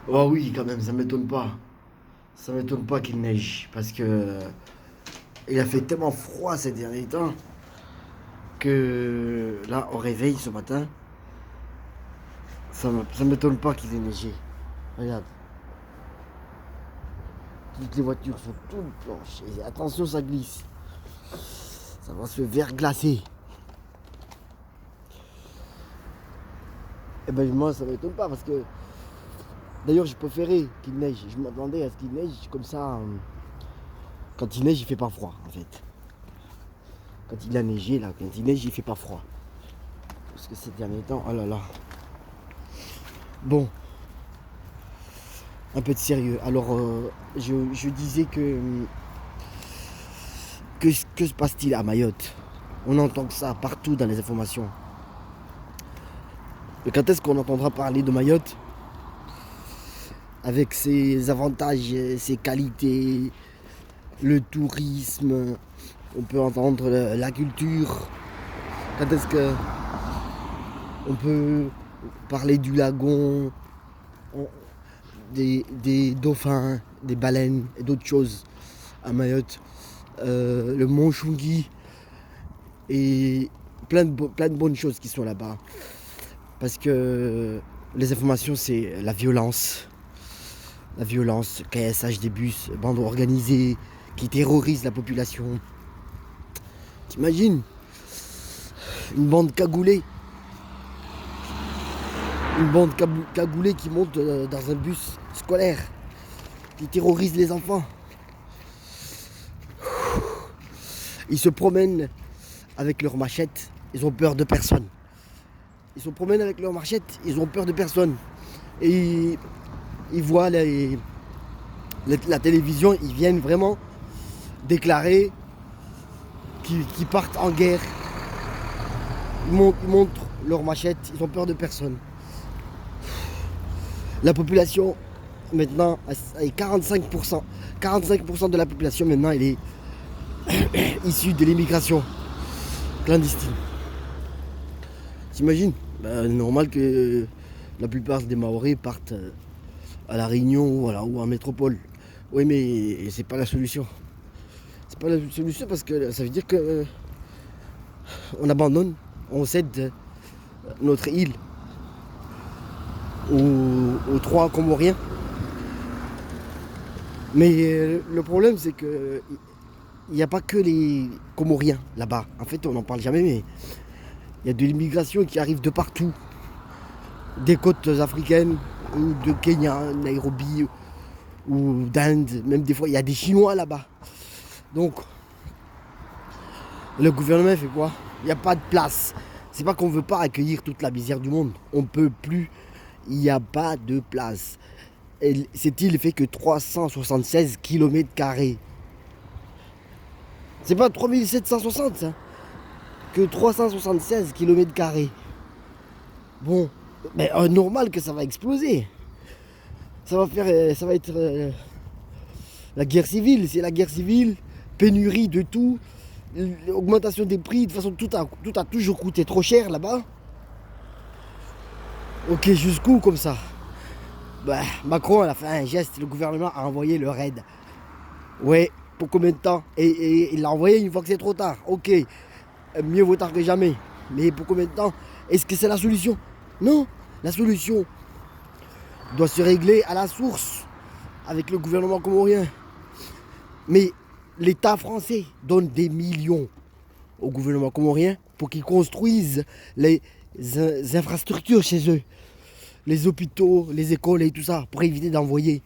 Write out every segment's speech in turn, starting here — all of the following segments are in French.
Oh oui, quand même, ça m'étonne pas. Ça m'étonne pas qu'il neige. Parce que il a fait tellement froid ces derniers temps que là, au réveil ce matin, ça m'étonne pas qu'il ait neigé. Regarde, toutes les voitures sont toutes blanches. Et attention, ça glisse. Ça va se verglacer. Et ben moi, ça m'étonne pas parce que d'ailleurs, je préférais qu'il neige. Je m'attendais à ce qu'il neige comme ça. Quand il neige, il fait pas froid en fait. Quand il a neigé là, quand il neige, il fait pas froid. Parce que ces derniers temps, oh là là. Bon, un peu de sérieux. Alors, je disais que se passe-t-il à Mayotte? On entend que ça partout dans les informations. Mais quand est-ce qu'on entendra parler de Mayotte avec ses avantages, ses qualités, le tourisme, on peut entendre la culture. Quand est-ce que on peut parler du lagon, des dauphins, des baleines et d'autres choses à Mayotte, le mont Chungi et plein de bonnes choses qui sont là-bas. Parce que les informations, c'est la violence, caïssage des bus, bandes organisées qui terrorisent la population. T'imagines une bande cagoulée, cagoulée qui monte dans un bus scolaire, qui terrorise les enfants. Ils se promènent avec leurs machettes, ils ont peur de personne. Ils se promènent avec leurs machettes, ils ont peur de personne. Et ils voient la télévision, ils viennent vraiment déclarer qu'ils partent en guerre. Ils montrent leurs machettes, ils ont peur de personne. La population, maintenant, est 45%. 45% de la population, maintenant, elle est issue de l'immigration clandestine. T'imagines? Normal que la plupart des Maoris partent à La Réunion ou en métropole. Oui, mais c'est pas la solution. C'est pas la solution parce que ça veut dire que on abandonne, on cède notre île aux trois Comoriens. Mais le problème, c'est que il n'y a pas que les Comoriens là-bas. En fait, on n'en parle jamais, mais il y a de l'immigration qui arrive de partout. Des côtes africaines, ou de Kenya, Nairobi, ou d'Inde. Même des fois, il y a des Chinois là-bas. Donc, le gouvernement fait quoi? Il n'y a pas de place. C'est pas qu'on ne veut pas accueillir toute la misère du monde. On ne peut plus. Il n'y a pas de place. Et cette île fait que 376 km². C'est pas 3760, ça. Que 376 km². Bon, mais normal que ça va exploser. Ça va être la guerre civile. C'est la guerre civile, pénurie de tout, augmentation des prix. De toute façon, tout a toujours coûté trop cher là-bas. Ok, jusqu'où comme ça? Macron a fait un geste, le gouvernement a envoyé le raid. Ouais, pour combien de temps? Et il l'a envoyé une fois que c'est trop tard. Ok, mieux vaut tard que jamais. Mais pour combien de temps? Est-ce que c'est la solution? Non, la solution doit se régler à la source avec le gouvernement comorien. Mais l'État français donne des millions au gouvernement comorien pour qu'ils construisent les infrastructures chez eux. Les hôpitaux, les écoles et tout ça, pour éviter d'envoyer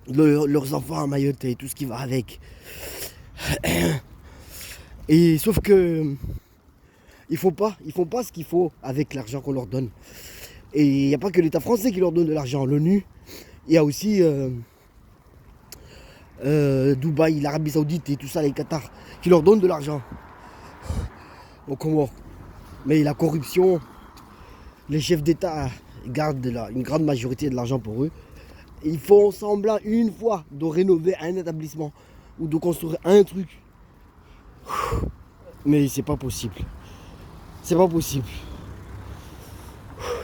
leurs enfants à Mayotte et tout ce qui va avec. Et sauf que ils font pas ce qu'il faut avec l'argent qu'on leur donne. Et il n'y a pas que l'État français qui leur donne de l'argent. L'ONU, il y a aussi Dubaï, l'Arabie Saoudite et tout ça, les Qatar, qui leur donnent de l'argent aux Comores. Mais la corruption, les chefs d'État gardent une grande majorité de l'argent pour eux. Ils font semblant une fois de rénover un établissement ou de construire un truc. Mais c'est pas possible. C'est pas possible.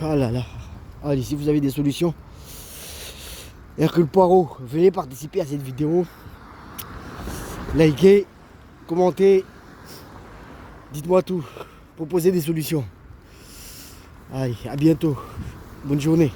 Ah là là. Allez, si vous avez des solutions, Hercule Poirot, venez participer à cette vidéo. Likez, commentez, dites-moi tout, proposez des solutions. Allez, à bientôt. Bonne journée.